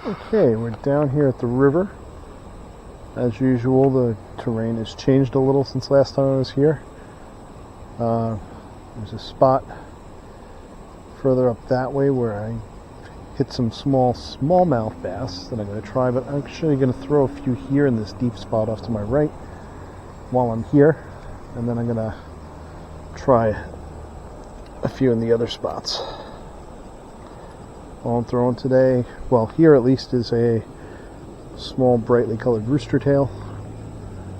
Okay, we're down here at the river. As usual, the terrain has changed a little since last time I was here. There's a spot further up that way where I hit some smallmouth bass that I'm going to try, but I'm actually going to throw a few here in this deep spot off to my right while I'm here, and then I'm going to try a few in the other spots. All I'm throwing today, well, here at least, is a small brightly colored rooster tail.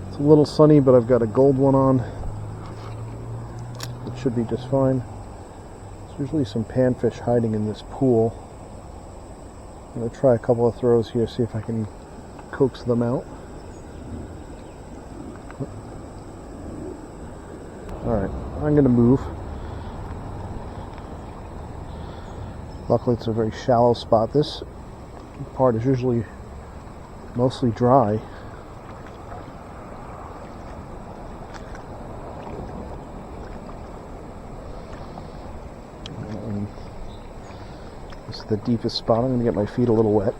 It's a little sunny, but I've got a gold one on. It should be just fine. There's usually some panfish hiding in this pool. I'm going to try a couple of throws here, see if I can coax them out. Alright, I'm going to move. Luckily it's a very shallow spot. This part is usually mostly dry. And this is the deepest spot. I'm going to get my feet a little wet.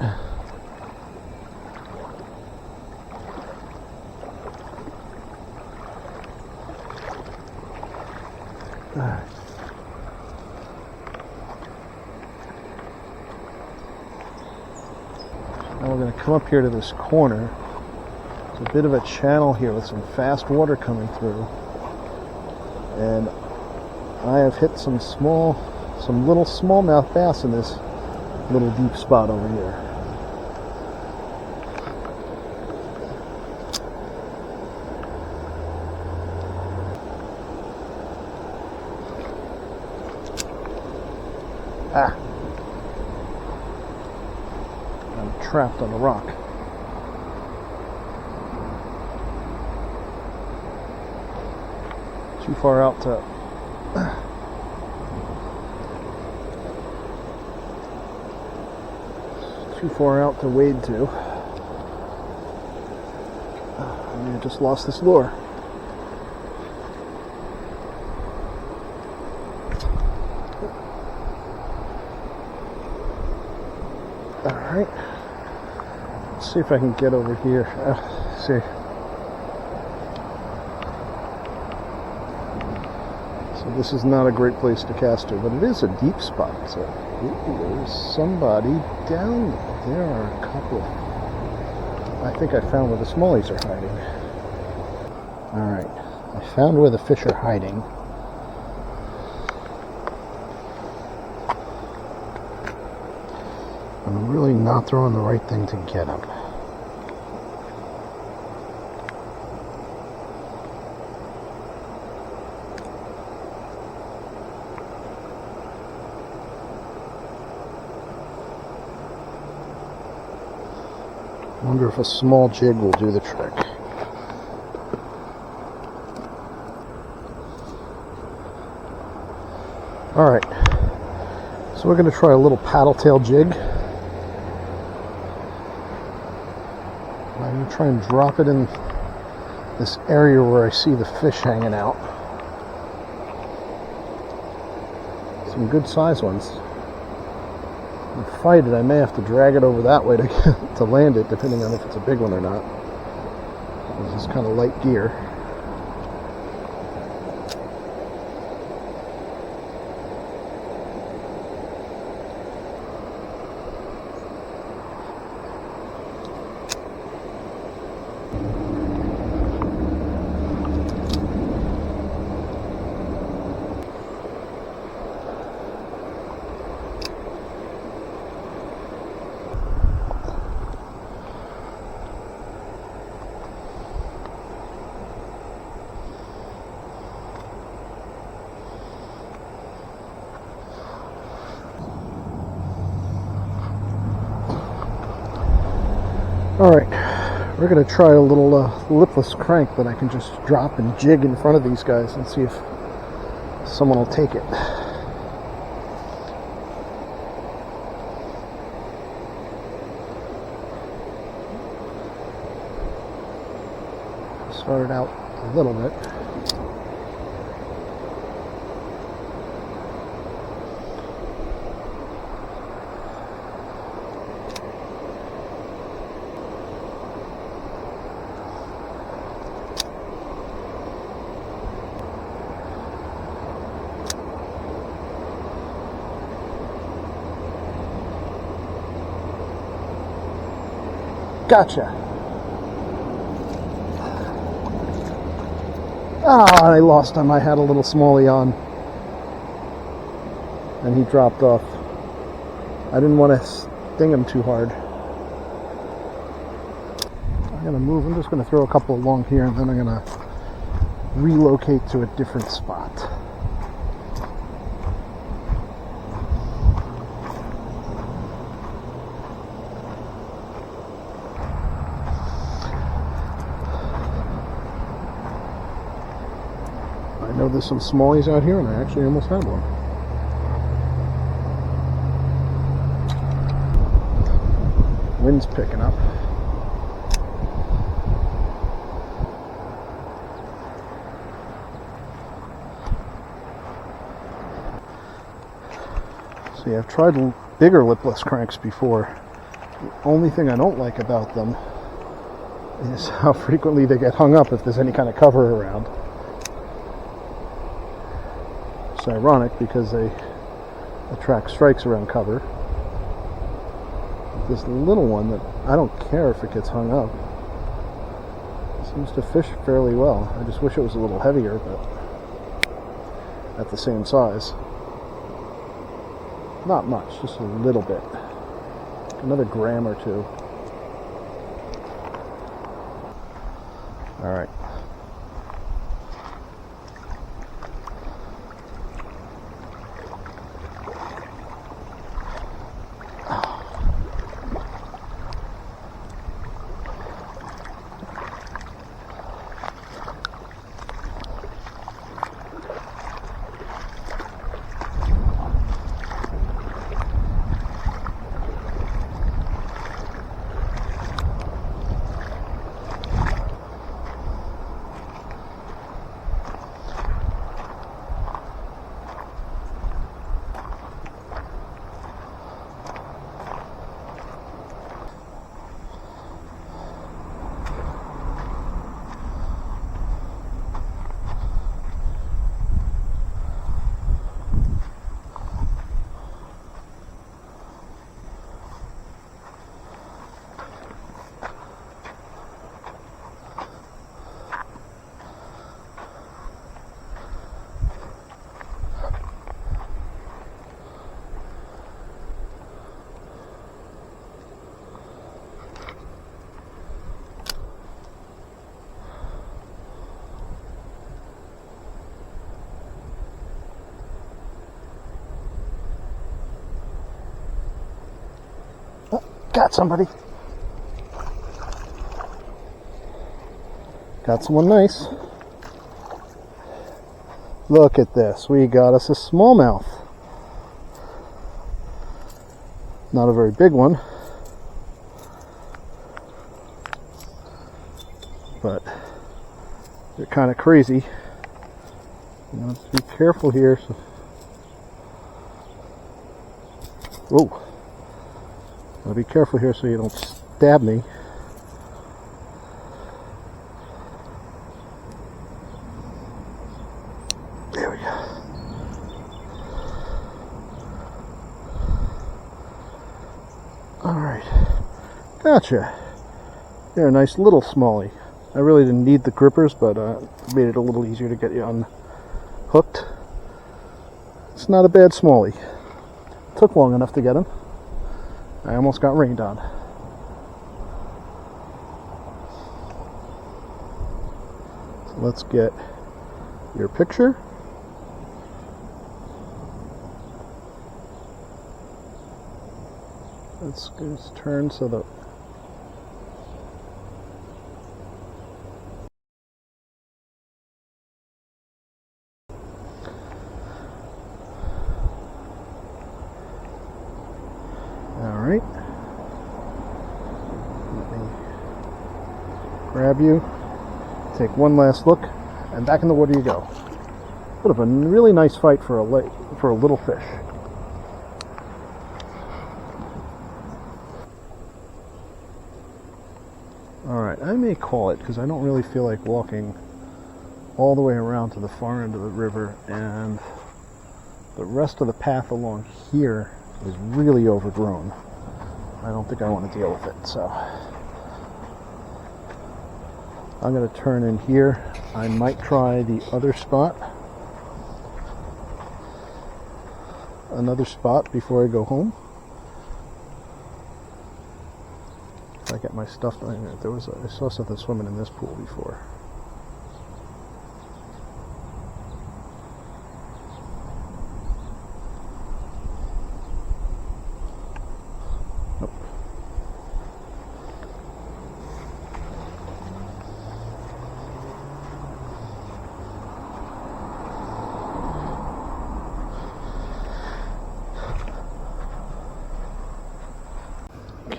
Now we're going to come up here to this corner. There's a bit of a channel here with some fast water coming through, and I have hit some little smallmouth bass in this little deep spot over here. I'm trapped on the rock. Too far out to wade to. I just lost this lure. Alright, let's see if I can get over here. See. So this is not a great place to cast to, but it is a deep spot. So there's somebody down there. There are a couple. I think I found where the Smallies are hiding. Alright, I found where the fish are hiding. I'm really not throwing the right thing to get them. I wonder if a small jig will do the trick. Alright, so we're going to try a little paddle tail jig. I'm going to try and drop it in this area where I see the fish hanging out. Some good sized ones. To fight it, I may have to drag it over that way to land it, depending on if it's a big one or not. This is kind of light gear. Alright, we're going to try a little lipless crank that I can just drop and jig in front of these guys and see if someone will take it. Started out a little bit. Gotcha. Ah, I lost him. I had a little smallie on. And he dropped off. I didn't want to sting him too hard. I'm going to move. I'm just going to throw a couple along here, and then I'm going to relocate to a different spot. I know there's some smallies out here, and I actually almost had one. Wind's picking up. See, I've tried bigger lipless cranks before. The only thing I don't like about them is how frequently they get hung up if there's any kind of cover around. It's ironic because they attract strikes around cover. This little one that I don't care if it gets hung up. It seems to fish fairly well. I just wish it was a little heavier, but at the same size. Not much, just a little bit. Another gram or two. All right. Got somebody. Got someone nice. Look at this. We got us a smallmouth. Not a very big one, but they're kind of crazy. You know, be careful here. So. Whoa. Gotta be careful here so you don't stab me. There we go. Alright. Gotcha. They're a nice little smallie. I really didn't need the grippers, but made it a little easier to get you unhooked. It's not a bad smallie. Took long enough to get him. I almost got rained on. So let's get your picture. Let's just turn so that Alright. Let me grab you, take one last look, and back in the water you go. Would have been a really nice fight for a little fish. Alright, I may call it because I don't really feel like walking all the way around to the far end of the river, and the rest of the path along here is really overgrown. I don't think I want to deal with it, so I'm going to turn in here. I might try the other spot. Another spot before I go home. If I get my stuff. I saw something swimming in this pool before. Nope.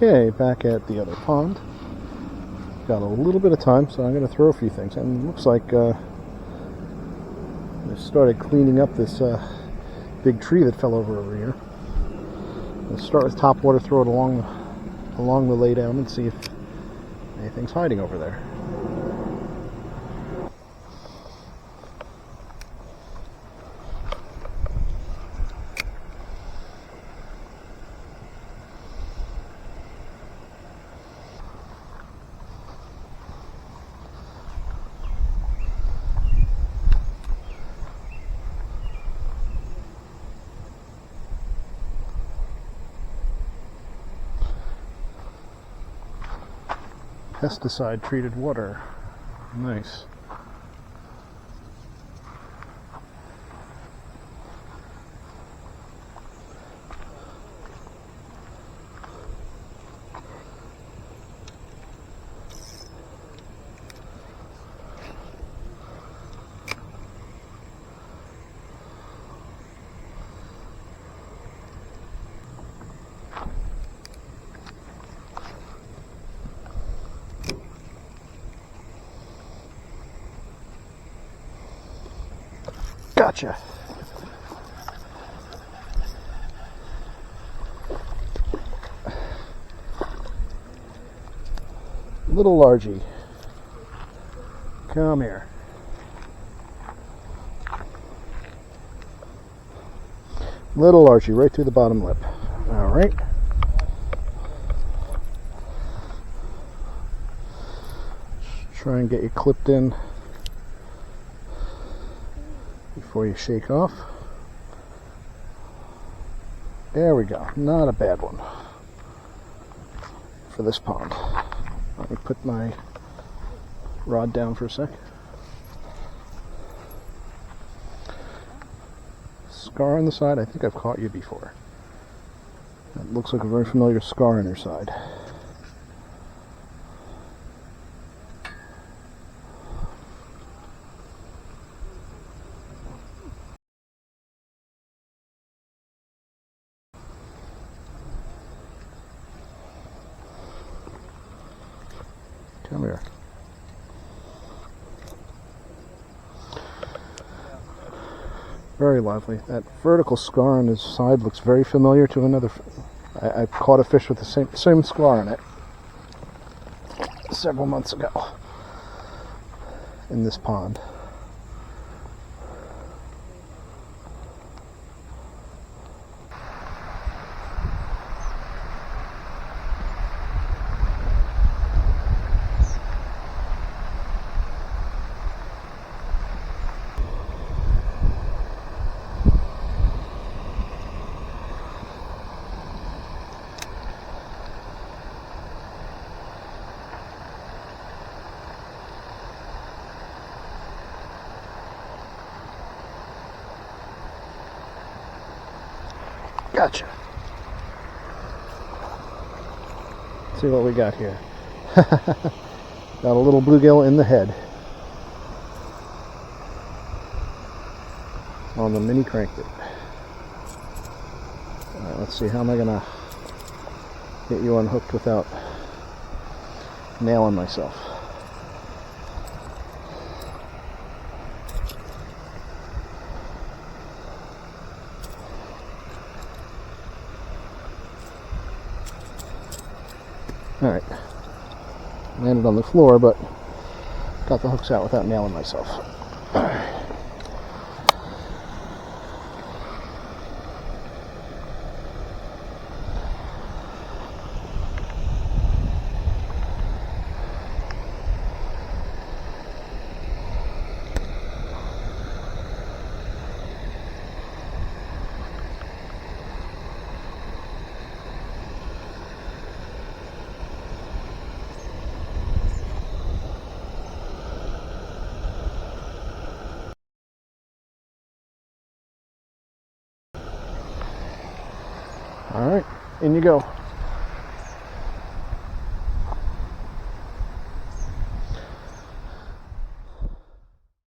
Okay, back at the other pond. Got a little bit of time, so I'm going to throw a few things. And it looks like I started cleaning up this big tree that fell over here. Let's start with Topwater, throw it along the laydown and see if anything's hiding over there. Pesticide treated water. Nice. Gotcha. Little largie. Come here. Little largie, right through the bottom lip. All right. Try and get you clipped in before you shake off. There we go. Not a bad one for this pond. Let me put my rod down for a sec. Scar on the side. I think I've caught you before. That looks like a very familiar scar on her side. Come here. Very lively. That vertical scar on his side looks very familiar to another. I caught a fish with the same scar on it several months ago in this pond. Gotcha. Let's see what we got here. Got a little bluegill in the head on the mini crankbait. Alright, let's see, how am I gonna get you unhooked without nailing myself? Alright, landed on the floor, but got the hooks out without nailing myself. All right, in you go.